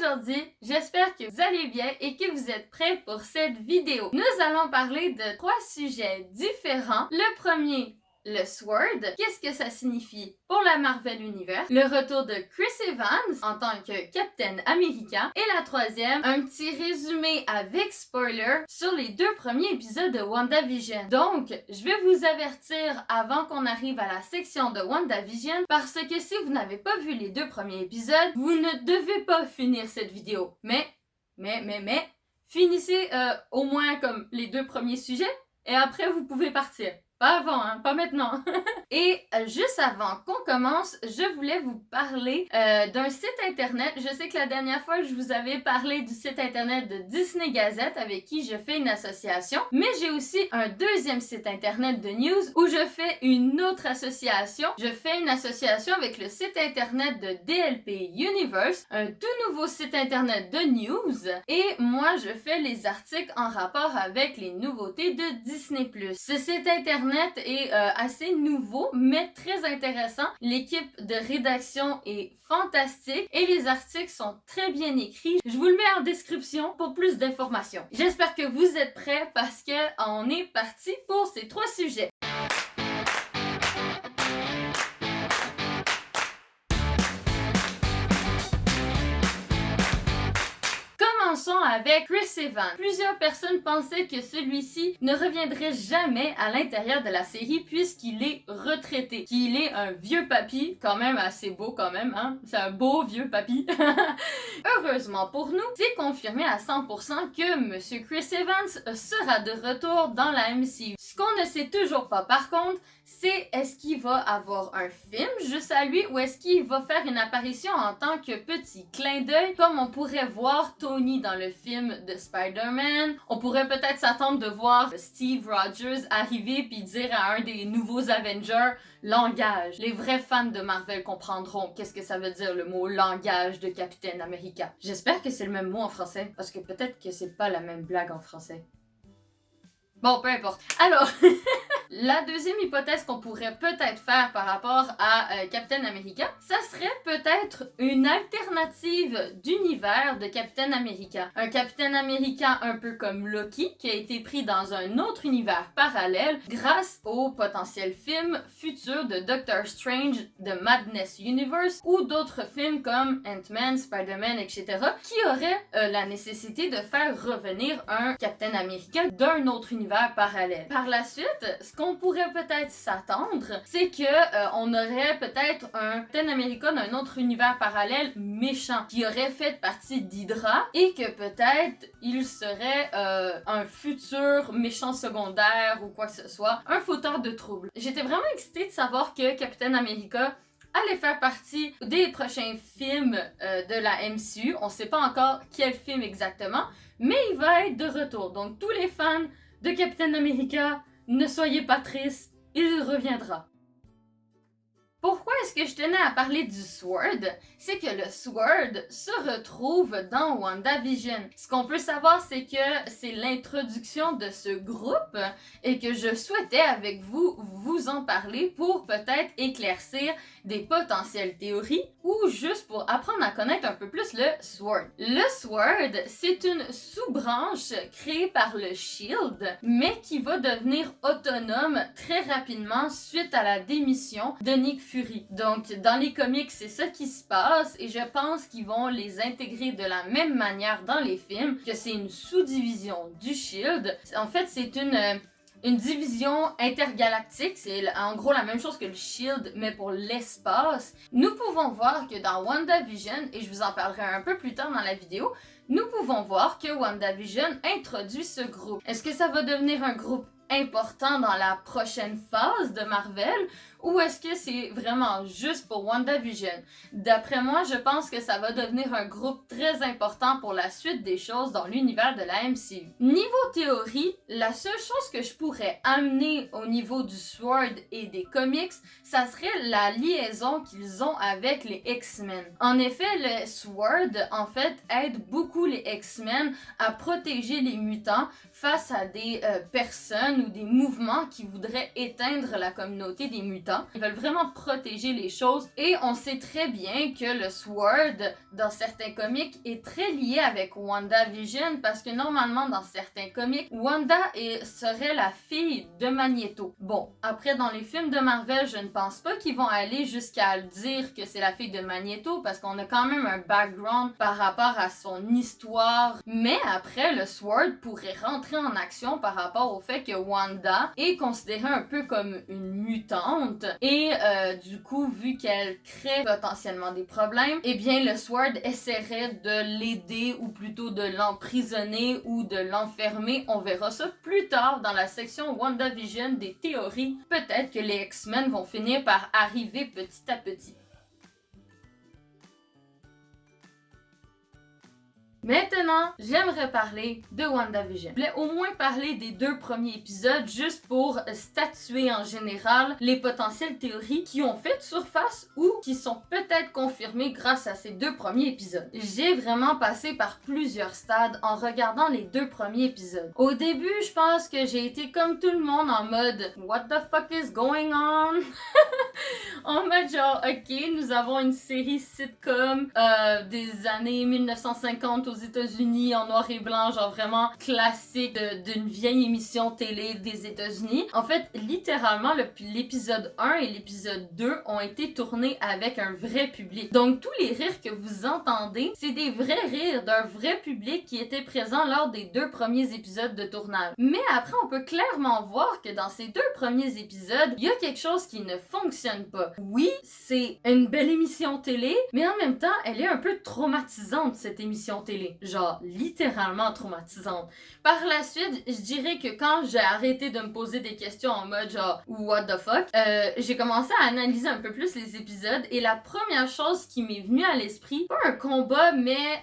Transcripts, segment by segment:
aujourd'hui, j'espère que vous allez bien et que vous êtes prêts pour cette vidéo. Nous allons parler de 3 sujets différents. Le premier, le Sword, qu'est-ce que ça signifie pour la Marvel Universe, le retour de Chris Evans en tant que Captain America, et la troisième, un petit résumé avec spoiler sur les 2 premiers épisodes de WandaVision. Donc, je vais vous avertir avant qu'on arrive à la section de WandaVision, parce que si vous n'avez pas vu les 2 premiers épisodes, vous ne devez pas finir cette vidéo. Mais, finissez au moins comme les 2 premiers sujets, et après vous pouvez partir. Pas avant, hein, pas maintenant. Et juste avant qu'on commence, je voulais vous parler d'un site internet. Je sais que la dernière fois, je vous avais parlé du site internet de Disney Gazette avec qui je fais une association. Mais j'ai aussi un deuxième site internet de news où je fais une autre association. Je fais une association avec le site internet de DLP Universe, un tout nouveau site internet de news. Et moi, je fais les articles en rapport avec les nouveautés de Disney+. Ce site internet est assez nouveau, mais très intéressant. L'équipe de rédaction est fantastique et les articles sont très bien écrits. Je vous le mets en description pour plus d'informations. J'espère que vous êtes prêts parce que on est parti pour ces 3 sujets. Commençons avec Chris Evans. Plusieurs personnes pensaient que celui-ci ne reviendrait jamais à l'intérieur de la série puisqu'il est retraité, qu'il est un vieux papy, quand même assez beau quand même, hein? C'est un beau vieux papy. Heureusement pour nous, c'est confirmé à 100% que Monsieur Chris Evans sera de retour dans la MCU. Ce qu'on ne sait toujours pas par contre, c'est est-ce qu'il va avoir un film juste à lui ou est-ce qu'il va faire une apparition en tant que petit clin d'œil comme on pourrait voir Tony dans le film de Spider-Man. On pourrait peut-être s'attendre de voir Steve Rogers arriver puis dire à un des nouveaux Avengers langage. Les vrais fans de Marvel comprendront qu'est-ce que ça veut dire le mot langage de Captain America. J'espère que c'est le même mot en français parce que peut-être que c'est pas la même blague en français. Bon, peu importe. Alors, la deuxième hypothèse qu'on pourrait peut-être faire par rapport à Captain America, ça serait peut-être une alternative d'univers de Captain America. Un Captain America un peu comme Loki, qui a été pris dans un autre univers parallèle grâce au potentiel film futur de Doctor Strange, The Madness Universe, ou d'autres films comme Ant-Man, Spider-Man, etc., qui auraient la nécessité de faire revenir un Captain America d'un autre univers parallèle. Par la suite, ce qu'on pourrait peut-être s'attendre, c'est que on aurait peut-être un Captain America d'un autre univers parallèle méchant, qui aurait fait partie d'Hydra, et que peut-être il serait un futur méchant secondaire ou quoi que ce soit, un fauteur de troubles. J'étais vraiment excitée de savoir que Captain America allait faire partie des prochains films de la MCU. On sait pas encore quel film exactement, mais il va être de retour. Donc tous les fans de Captain America, ne soyez pas tristes, il reviendra. Pourquoi est-ce que je tenais à parler du Sword? C'est que le Sword se retrouve dans WandaVision. Ce qu'on peut savoir, c'est que c'est l'introduction de ce groupe et que je souhaitais avec vous en parler pour peut-être éclaircir des potentielles théories ou juste pour apprendre à connaître un peu plus le Sword. Le Sword, c'est une sous-branche créée par le Shield, mais qui va devenir autonome très rapidement suite à la démission de Nick Fury. Donc, dans les comics, c'est ça qui se passe et je pense qu'ils vont les intégrer de la même manière dans les films, que c'est une sous-division du Shield. En fait, c'est une division intergalactique, c'est en gros la même chose que le Shield, mais pour l'espace. Nous pouvons voir que dans WandaVision, et je vous en parlerai un peu plus tard dans la vidéo, nous pouvons voir que WandaVision introduit ce groupe. Est-ce que ça va devenir un groupe important dans la prochaine phase de Marvel ou est-ce que c'est vraiment juste pour WandaVision? D'après moi, je pense que ça va devenir un groupe très important pour la suite des choses dans l'univers de la MCU. Niveau théorie, la seule chose que je pourrais amener au niveau du Sword et des comics, ça serait la liaison qu'ils ont avec les X-Men. En effet, le Sword, en fait, aide beaucoup les X-Men à protéger les mutants face à des personnes ou des mouvements qui voudraient éteindre la communauté des mutants. camp. Ils veulent vraiment protéger les choses et on sait très bien que le Sword, dans certains comics, est très lié avec WandaVision parce que normalement, dans certains comics, Wanda serait la fille de Magneto. Bon, après, dans les films de Marvel, je ne pense pas qu'ils vont aller jusqu'à dire que c'est la fille de Magneto parce qu'on a quand même un background par rapport à son histoire. Mais après, le Sword pourrait rentrer en action par rapport au fait que Wanda est considérée un peu comme une mutante et du coup, vu qu'elle crée potentiellement des problèmes, eh bien le Sword essaierait de l'aider ou plutôt de l'emprisonner ou de l'enfermer. On verra ça plus tard dans la section WandaVision des théories. Peut-être que les X-Men vont finir par arriver petit à petit. Maintenant, j'aimerais parler de WandaVision. Je voulais au moins parler des 2 premiers épisodes juste pour statuer en général les potentielles théories qui ont fait surface ou qui sont peut-être confirmées grâce à ces 2 premiers épisodes. J'ai vraiment passé par plusieurs stades en regardant les 2 premiers épisodes. Au début, je pense que j'ai été comme tout le monde en mode What the fuck is going on? En mode genre, ok, nous avons une série sitcom des années 1950 aux États-Unis en noir et blanc, genre vraiment classique d'une vieille émission télé des États-Unis. En fait, littéralement, l'épisode 1 et l'épisode 2 ont été tournés avec un vrai public. Donc, tous les rires que vous entendez, c'est des vrais rires d'un vrai public qui était présent lors des 2 premiers épisodes de tournage. Mais après, on peut clairement voir que dans ces 2 premiers épisodes, il y a quelque chose qui ne fonctionne pas. Oui, c'est une belle émission télé, mais en même temps, elle est un peu traumatisante, cette émission télé. Genre, littéralement traumatisante. Par la suite, je dirais que quand j'ai arrêté de me poser des questions en mode genre, what the fuck, j'ai commencé à analyser un peu plus les épisodes et la première chose qui m'est venue à l'esprit, pas un combat, mais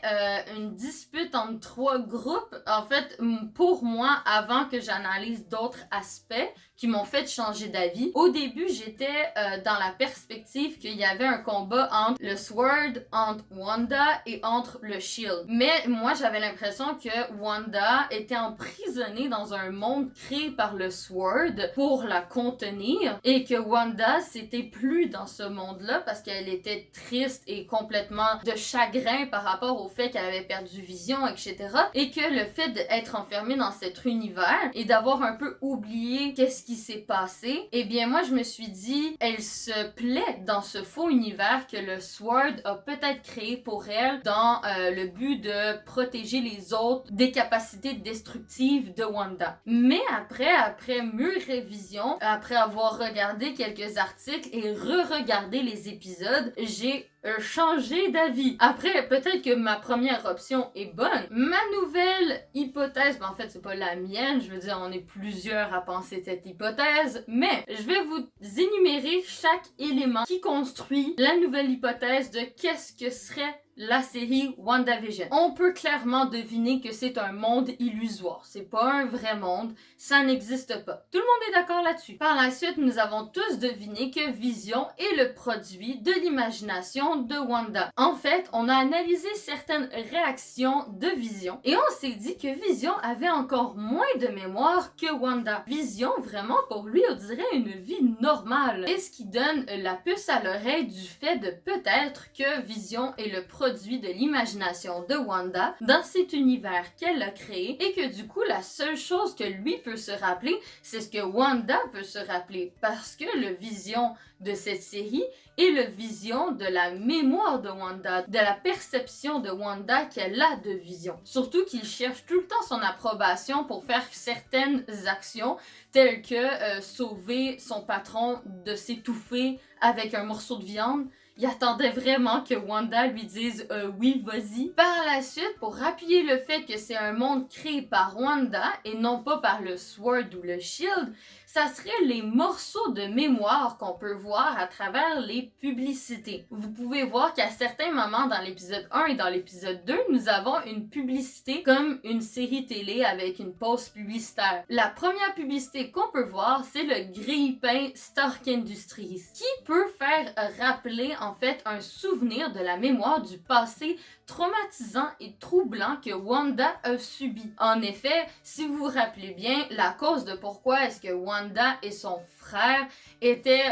une dispute entre 3 groupes, en fait, pour moi, avant que j'analyse d'autres aspects qui m'ont fait changer d'avis. Au début, j'étais dans la perspective qu'il y avait un combat entre le Sword, entre Wanda et entre le Shield. Mais moi, j'avais l'impression que Wanda était emprisonnée dans un monde créé par le Sword pour la contenir et que Wanda, c'était plus dans ce monde-là parce qu'elle était triste et complètement de chagrin par rapport au fait qu'elle avait perdu Vision, etc. Et que le fait d'être enfermée dans cet univers et d'avoir un peu oublié qu'est-ce qui s'est passé, eh bien moi je me suis dit, elle se plaît dans ce faux univers que le Sword a peut-être créé pour elle dans le but de protéger les autres des capacités destructives de Wanda. Mais après mûre révision, après avoir regardé quelques articles et re-regardé les épisodes, j'ai changé d'avis. Après, peut-être que ma première option est bonne. Ma nouvelle hypothèse, en fait, c'est pas la mienne, je veux dire, on est plusieurs à penser cette hypothèse, mais je vais vous énumérer chaque élément qui construit la nouvelle hypothèse de qu'est-ce que serait la série WandaVision. On peut clairement deviner que c'est un monde illusoire. C'est pas un vrai monde. Ça n'existe pas. Tout le monde est d'accord là-dessus. Par la suite, nous avons tous deviné que Vision est le produit de l'imagination de Wanda. En fait, on a analysé certaines réactions de Vision et on s'est dit que Vision avait encore moins de mémoire que Wanda. Vision, vraiment, pour lui, on dirait une vie normale. Et ce qui donne la puce à l'oreille du fait de peut-être que Vision est le produit de l'imagination de Wanda dans cet univers qu'elle a créé et que du coup la seule chose que lui peut se rappeler, c'est ce que Wanda peut se rappeler parce que le Vision de cette série est le Vision de la mémoire de Wanda, de la perception de Wanda qu'elle a de Vision. Surtout qu'il cherche tout le temps son approbation pour faire certaines actions telles que sauver son patron de s'étouffer avec un morceau de viande. Il attendait vraiment que Wanda lui dise oui, vas-y. Par la suite, pour appuyer le fait que c'est un monde créé par Wanda et non pas par le Sword ou le Shield, ça serait les morceaux de mémoire qu'on peut voir à travers les publicités. Vous pouvez voir qu'à certains moments dans l'épisode 1 et dans l'épisode 2, nous avons une publicité comme une série télé avec une pause publicitaire. La première publicité qu'on peut voir, c'est le grille-pain Stark Industries, qui peut faire rappeler en fait un souvenir de la mémoire du passé traumatisant et troublant que Wanda a subi. En effet, si vous vous rappelez bien, la cause de pourquoi est-ce que Wanda Wanda et son frère étaient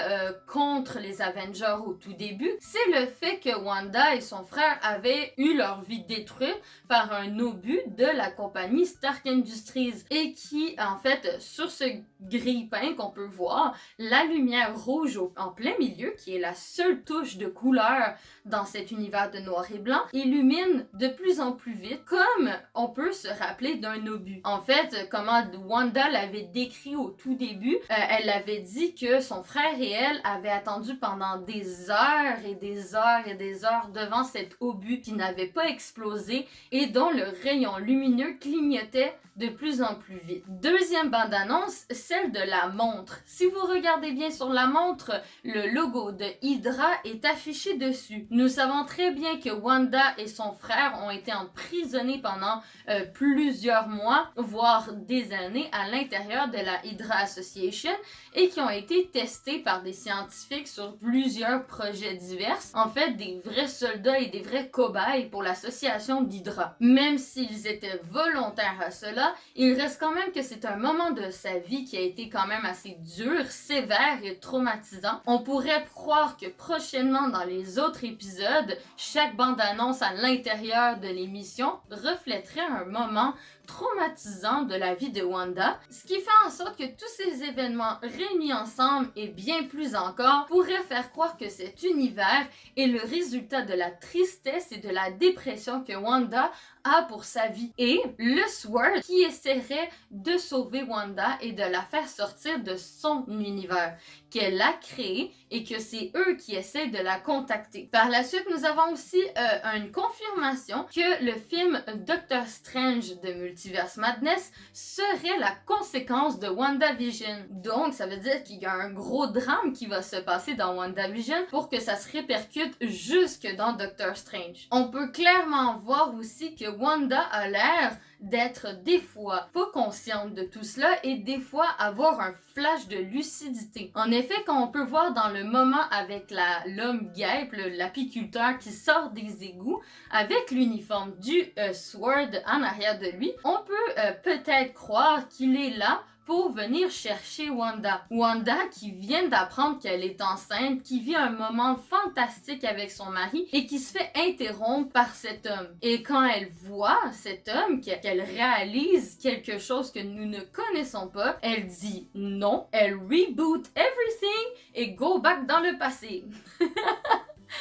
contre les Avengers au tout début, c'est le fait que Wanda et son frère avaient eu leur vie détruite par un obus de la compagnie Stark Industries et qui, en fait, sur ce grille-pain qu'on peut voir, la lumière rouge en plein milieu, qui est la seule touche de couleur dans cet univers de noir et blanc, illumine de plus en plus vite, comme on peut se rappeler d'un obus. En fait, comment Wanda l'avait décrit au tout début, elle avait dit que son frère et elle avaient attendu pendant des heures et des heures et des heures devant cet obus qui n'avait pas explosé et dont le rayon lumineux clignotait de plus en plus vite. Deuxième bande-annonce, celle de la montre. Si vous regardez bien sur la montre, le logo de Hydra est affiché dessus. Nous savons très bien que Wanda et son frère ont été emprisonnés pendant plusieurs mois, voire des années, à l'intérieur de la Hydra Association et qui ont été testés par des scientifiques sur plusieurs projets divers. En fait, des vrais soldats et des vrais cobayes pour l'association d'Hydra. Même s'ils étaient volontaires à cela, il reste quand même que c'est un moment de sa vie qui a été quand même assez dur, sévère et traumatisant. On pourrait croire que prochainement dans les autres épisodes, chaque bande-annonce à l'intérieur de l'émission reflèterait un moment traumatisant de la vie de Wanda, ce qui fait en sorte que tous ces événements réunis ensemble et bien plus encore pourraient faire croire que cet univers est le résultat de la tristesse et de la dépression que Wanda a pour sa vie et le Sword qui essaierait de sauver Wanda et de la faire sortir de son univers qu'elle a créé et que c'est eux qui essaient de la contacter. Par la suite, nous avons aussi une confirmation que le film Doctor Strange de Multiverse Madness serait la conséquence de WandaVision. Donc, ça veut dire qu'il y a un gros drame qui va se passer dans WandaVision pour que ça se répercute jusque dans Doctor Strange. On peut clairement voir aussi que Wanda a l'air d'être des fois pas consciente de tout cela et des fois avoir un flash de lucidité. En effet, quand on peut voir dans le moment avec l'homme guêpe, l'apiculteur qui sort des égouts avec l'uniforme du Sword en arrière de lui, on peut peut-être croire qu'il est là pour venir chercher Wanda. Wanda qui vient d'apprendre qu'elle est enceinte, qui vit un moment fantastique avec son mari et qui se fait interrompre par cet homme. Et quand elle voit cet homme, qu'elle réalise quelque chose que nous ne connaissons pas, elle dit non, elle reboot everything et go back dans le passé.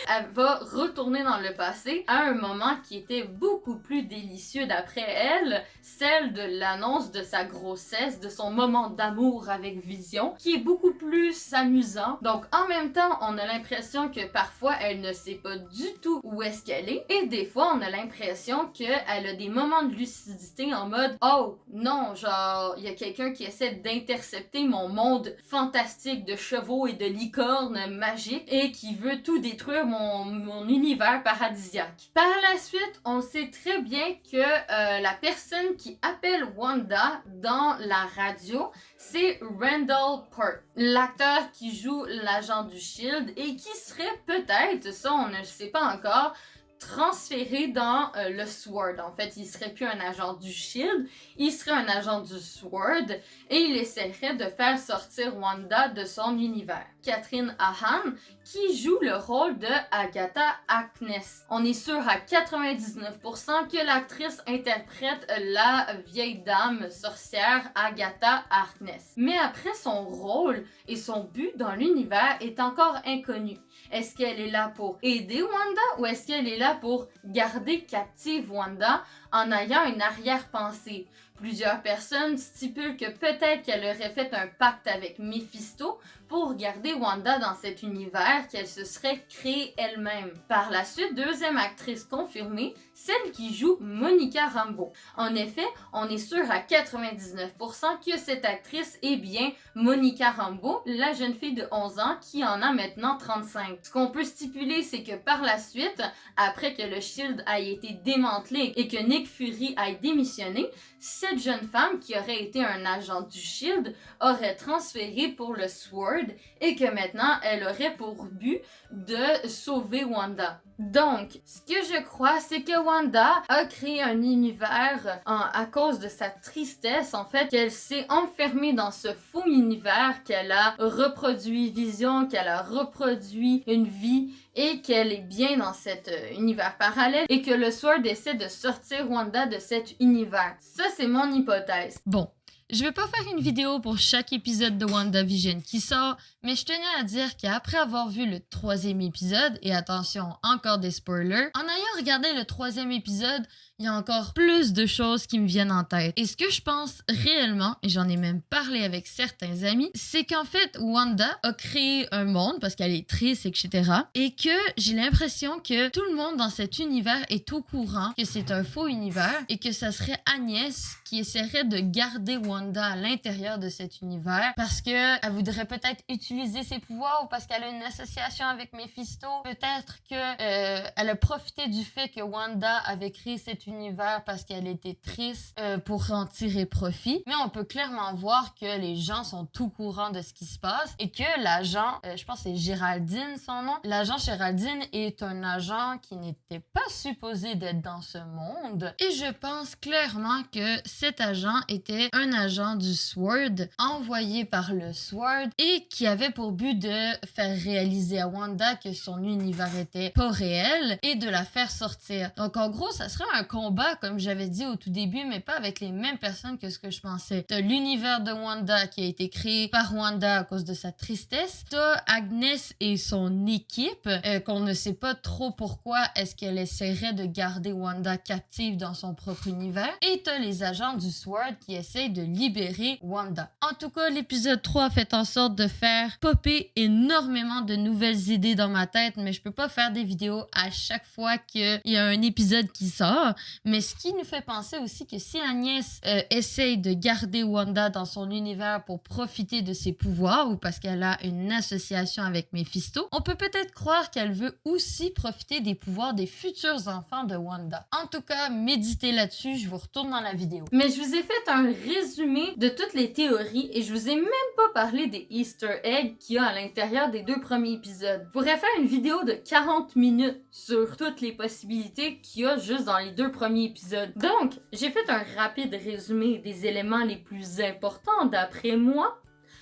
Elle va retourner dans le passé à un moment qui était beaucoup plus délicieux d'après elle, celle de l'annonce de sa grossesse, de son moment d'amour avec Vision, qui est beaucoup plus amusant. Donc en même temps, on a l'impression que parfois elle ne sait pas du tout où est-ce qu'elle est, et des fois on a l'impression qu'elle a des moments de lucidité en mode « Oh non, genre, il y a quelqu'un qui essaie d'intercepter mon monde fantastique de chevaux et de licornes magiques et qui veut tout détruire mon univers paradisiaque. » Par la suite, on sait très bien que la personne qui appelle Wanda dans la radio, c'est Randall Park, l'acteur qui joue l'agent du Shield et qui serait peut-être, ça on ne le sait pas encore, transféré dans le Sword. En fait, il serait plus un agent du Shield, il serait un agent du Sword et il essaierait de faire sortir Wanda de son univers. Catherine Hahn qui joue le rôle de Agatha Harkness. On est sûr à 99% que l'actrice interprète la vieille dame sorcière Agatha Harkness. Mais après, son rôle et son but dans l'univers est encore inconnu. Est-ce qu'elle est là pour aider Wanda ou est-ce qu'elle est là pour garder captive Wanda en ayant une arrière-pensée? Plusieurs personnes stipulent que peut-être qu'elle aurait fait un pacte avec Mephisto pour garder Wanda dans cet univers qu'elle se serait créée elle-même. Par la suite, deuxième actrice confirmée, celle qui joue Monica Rambeau. En effet, on est sûr à 99% que cette actrice est bien Monica Rambeau, la jeune fille de 11 ans qui en a maintenant 35. Ce qu'on peut stipuler, c'est que par la suite, après que le Shield ait été démantelé et que Nick Fury ait démissionné, cette jeune femme qui aurait été un agent du Shield aurait transféré pour le Sword et que maintenant elle aurait pour but de sauver Wanda. Donc, ce que je crois, c'est que Wanda a créé un univers à cause de sa tristesse, en fait, qu'elle s'est enfermée dans ce faux univers, qu'elle a reproduit Vision, qu'elle a reproduit une vie et qu'elle est bien dans cet univers parallèle et que le Sword essaie de sortir Wanda de cet univers. Ça, c'est mon hypothèse. Bon, je vais pas faire une vidéo pour chaque épisode de WandaVision qui sort, mais je tenais à dire qu'après avoir vu le 3e épisode, et attention, encore des spoilers, en ayant regardé le 3e épisode, il y a encore plus de choses qui me viennent en tête. Et ce que je pense réellement, et j'en ai même parlé avec certains amis, c'est qu'en fait, Wanda a créé un monde parce qu'elle est triste, etc. Et que j'ai l'impression que tout le monde dans cet univers est au courant que c'est un faux univers et que ça serait Agnès qui essaierait de garder Wanda à l'intérieur de cet univers parce qu'elle voudrait peut-être utiliser ses pouvoirs ou parce qu'elle a une association avec Mephisto. Peut-être qu'elle a profité du fait que Wanda avait créé cet univers parce qu'elle était triste pour en tirer profit. Mais on peut clairement voir que les gens sont tout courant de ce qui se passe et que l'agent, je pense que c'est Géraldine son nom, l'agent Géraldine est un agent qui n'était pas supposé d'être dans ce monde. Et je pense clairement que cet agent était un agent du SWORD envoyé par le SWORD et qui avait pour but de faire réaliser à Wanda que son univers était pas réel et de la faire sortir. Donc en gros, ça serait un combat, comme j'avais dit au tout début, mais pas avec les mêmes personnes que ce que je pensais. T'as l'univers de Wanda qui a été créé par Wanda à cause de sa tristesse. T'as Agnès et son équipe, qu'on ne sait pas trop pourquoi est-ce qu'elle essaierait de garder Wanda captive dans son propre univers. Et t'as les agents du SWORD qui essayent de libérer Wanda. En tout cas, l'épisode 3 a fait en sorte de faire popper énormément de nouvelles idées dans ma tête, mais je peux pas faire des vidéos à chaque fois qu'il y a un épisode qui sort. Mais ce qui nous fait penser aussi que si Agnès essaye de garder Wanda dans son univers pour profiter de ses pouvoirs ou parce qu'elle a une association avec Mephisto, on peut peut-être croire qu'elle veut aussi profiter des pouvoirs des futurs enfants de Wanda. En tout cas, méditez là-dessus, je vous retourne dans la vidéo. Mais je vous ai fait un résumé de toutes les théories et je vous ai même pas parlé des Easter eggs qu'il y a à l'intérieur des 2 premiers épisodes. Je pourrais faire une vidéo de 40 minutes sur toutes les possibilités qu'il y a juste dans les 2 premiers épisodes. Donc, j'ai fait un rapide résumé des éléments les plus importants d'après moi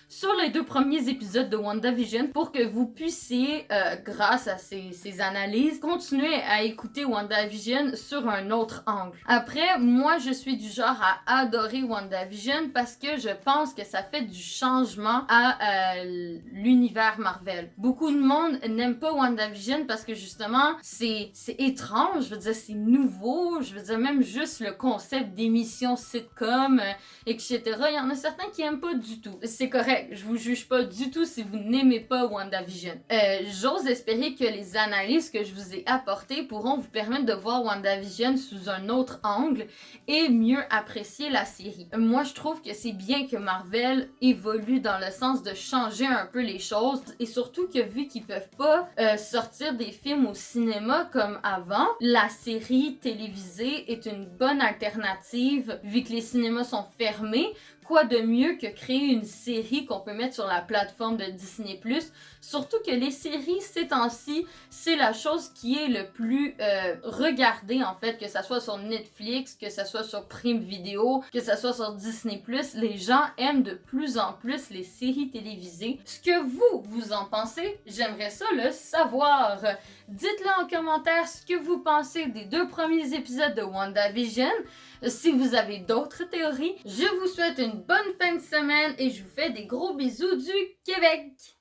sur les 2 premiers épisodes de WandaVision pour que vous puissiez, grâce à ces analyses, continuer à écouter WandaVision sur un autre angle. Après, moi, je suis du genre à adorer WandaVision parce que je pense que ça fait du changement à l'univers Marvel. Beaucoup de monde n'aime pas WandaVision parce que justement, c'est étrange, je veux dire, c'est nouveau, je veux dire, même juste le concept d'émission sitcom, etc. Il y en a certains qui aiment pas du tout. C'est correct. Je vous juge pas du tout si vous n'aimez pas WandaVision. J'ose espérer que les analyses que je vous ai apportées pourront vous permettre de voir WandaVision sous un autre angle et mieux apprécier la série. Moi, je trouve que c'est bien que Marvel évolue dans le sens de changer un peu les choses et surtout que vu qu'ils peuvent pas sortir des films au cinéma comme avant, la série télévisée est une bonne alternative vu que les cinémas sont fermés. Quoi de mieux que créer une série qu'on peut mettre sur la plateforme de Disney+. Surtout que les séries, ces temps-ci, c'est la chose qui est le plus regardée en fait, que ça soit sur Netflix, que ça soit sur Prime Video, que ça soit sur Disney+. Les gens aiment de plus en plus les séries télévisées. Ce que vous en pensez, j'aimerais ça le savoir. Dites-le en commentaire ce que vous pensez des 2 premiers épisodes de WandaVision. Si vous avez d'autres théories, je vous souhaite une bonne fin de semaine et je vous fais des gros bisous du Québec!